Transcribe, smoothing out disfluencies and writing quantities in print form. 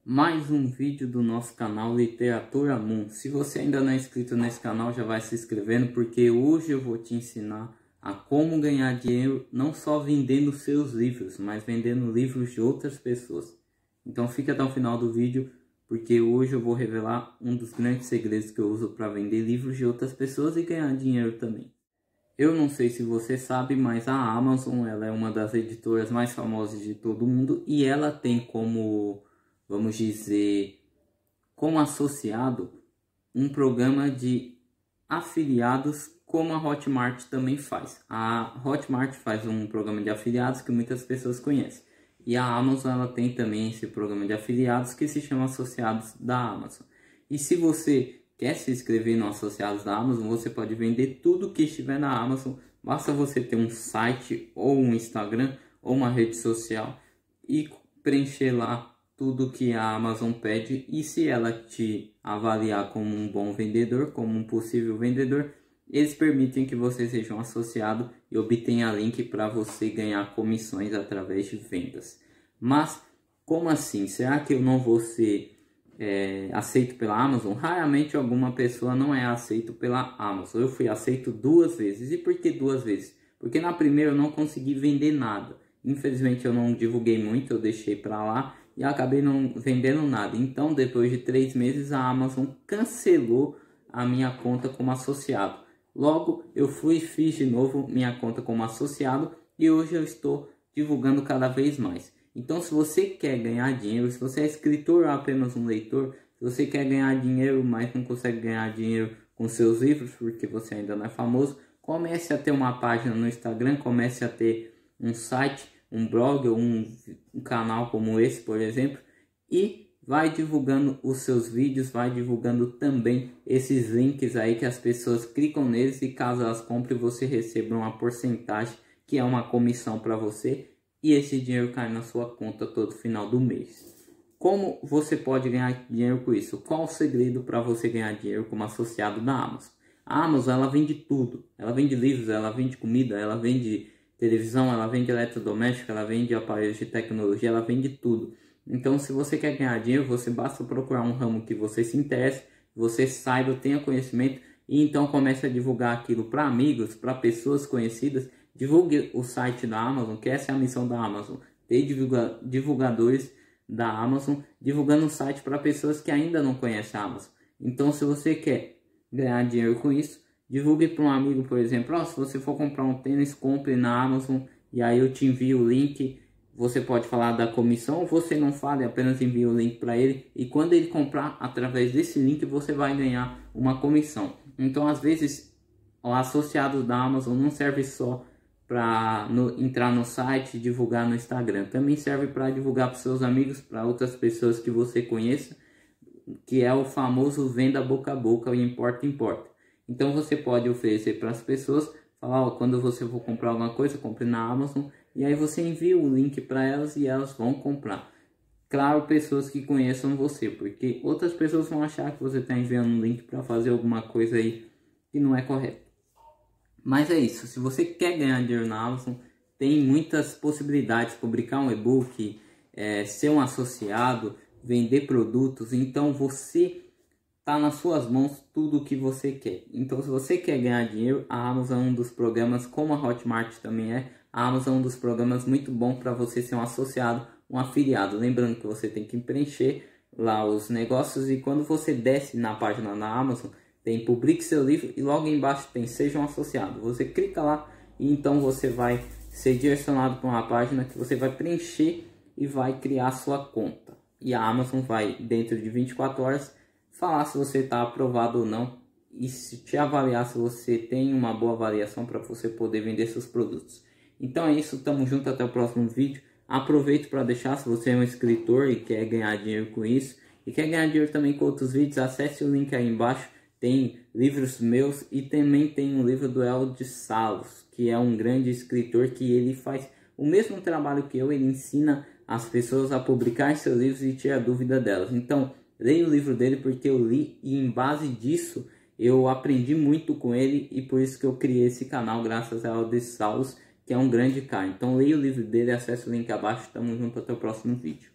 Mais um vídeo do nosso canal Literatura Moon. Se você ainda não é inscrito nesse canal, já vai se inscrevendo, porque hoje eu vou te ensinar a como ganhar dinheiro não só vendendo seus livros, mas vendendo livros de outras pessoas. Então fica até o final do vídeo, porque hoje eu vou revelar um dos grandes segredos que eu uso para vender livros de outras pessoas e ganhar dinheiro também. Eu não sei se você sabe, mas a Amazon ela é uma das editoras mais famosas de todo mundo e ela tem como, vamos dizer, como associado um programa de afiliados como a Hotmart também faz. A Hotmart faz um programa de afiliados que muitas pessoas conhecem. E a Amazon ela tem também esse programa de afiliados que se chama Associados da Amazon. E se você quer se inscrever no Associados da Amazon, você pode vender tudo que estiver na Amazon. Basta você ter um site ou um Instagram ou uma rede social e preencher lá tudo que a Amazon pede. E se ela te avaliar como um bom vendedor, como um possível vendedor, eles permitem que você seja um associado e obtenha link para você ganhar comissões através de vendas. Mas como assim? Será que eu não vou ser aceito pela Amazon? Raramente alguma pessoa não é aceito pela Amazon. Eu fui aceito 2 vezes. E por que 2 vezes? Porque na primeira eu não consegui vender nada. Infelizmente eu não divulguei muito, eu deixei para lá e acabei não vendendo nada. Então depois de 3 meses a Amazon cancelou a minha conta como associado. Logo eu fui e fiz de novo minha conta como associado e hoje eu estou divulgando cada vez mais. Então se você quer ganhar dinheiro, se você é escritor ou apenas um leitor, se você quer ganhar dinheiro, mas não consegue ganhar dinheiro com seus livros porque você ainda não é famoso, comece a ter uma página no Instagram, comece a ter um site, um blog ou um canal como esse, por exemplo, e vai divulgando os seus vídeos, vai divulgando também esses links aí que as pessoas clicam neles e caso elas comprem você receba uma porcentagem que é uma comissão para você e esse dinheiro cai na sua conta todo final do mês. Como você pode ganhar dinheiro com isso? Qual o segredo para você ganhar dinheiro como associado da Amazon? A Amazon ela vende tudo, ela vende livros, ela vende comida, ela vende televisão, ela vende eletrodoméstico, ela vende aparelhos de tecnologia, ela vende tudo. Então se você quer ganhar dinheiro, você basta procurar um ramo que você se interesse, você saiba, tenha conhecimento e então comece a divulgar aquilo para amigos, para pessoas conhecidas. Divulgue o site da Amazon, que essa é a missão da Amazon, ter divulgadores da Amazon, divulgando o site para pessoas que ainda não conhecem a Amazon. Então se você quer ganhar dinheiro com isso, divulgue para um amigo, por exemplo, se você for comprar um tênis, compre na Amazon e aí eu te envio o link. Você pode falar da comissão, você não fala, apenas envia o link para ele e quando ele comprar através desse link você vai ganhar uma comissão. Então às vezes o associado da Amazon não serve só para entrar no site e divulgar no Instagram, também serve para divulgar para seus amigos, para outras pessoas que você conheça, que é o famoso venda boca a boca, o importa. Então você pode oferecer para as pessoas, falar, quando você for comprar alguma coisa, compre na Amazon, e aí você envia o link para elas e elas vão comprar. Claro, pessoas que conheçam você, porque outras pessoas vão achar que você está enviando um link para fazer alguma coisa aí que não é correto. Mas é isso, se você quer ganhar dinheiro na Amazon, tem muitas possibilidades, publicar um e-book, ser um associado, vender produtos, então você tá nas suas mãos tudo o que você quer. Então se você quer ganhar dinheiro, a Amazon é um dos programas, como a Hotmart também é, a Amazon é um dos programas muito bom para você ser um associado, um afiliado. Lembrando que você tem que preencher lá os negócios e quando você desce na página da Amazon, tem publique seu livro e logo embaixo tem seja um associado. Você clica lá e então você vai ser direcionado para uma página que você vai preencher e vai criar sua conta. E a Amazon vai dentro de 24 horas falar se você está aprovado ou não e se te avaliar se você tem uma boa avaliação para você poder vender seus produtos. Então é isso, tamo junto, até o próximo vídeo. Aproveito para deixar, se você é um escritor e quer ganhar dinheiro com isso e quer ganhar dinheiro também com outros vídeos, acesse o link aí embaixo, tem livros meus e também tem um livro do Elder Salos, que é um grande escritor que ele faz o mesmo trabalho que eu, ele ensina as pessoas a publicar seus livros e tirar dúvida delas. Então leia o livro dele porque eu li e em base disso eu aprendi muito com ele e por isso que eu criei esse canal graças a Elder Salos, que é um grande cara. Então leia o livro dele, acesse o link abaixo, tamo junto, até o próximo vídeo.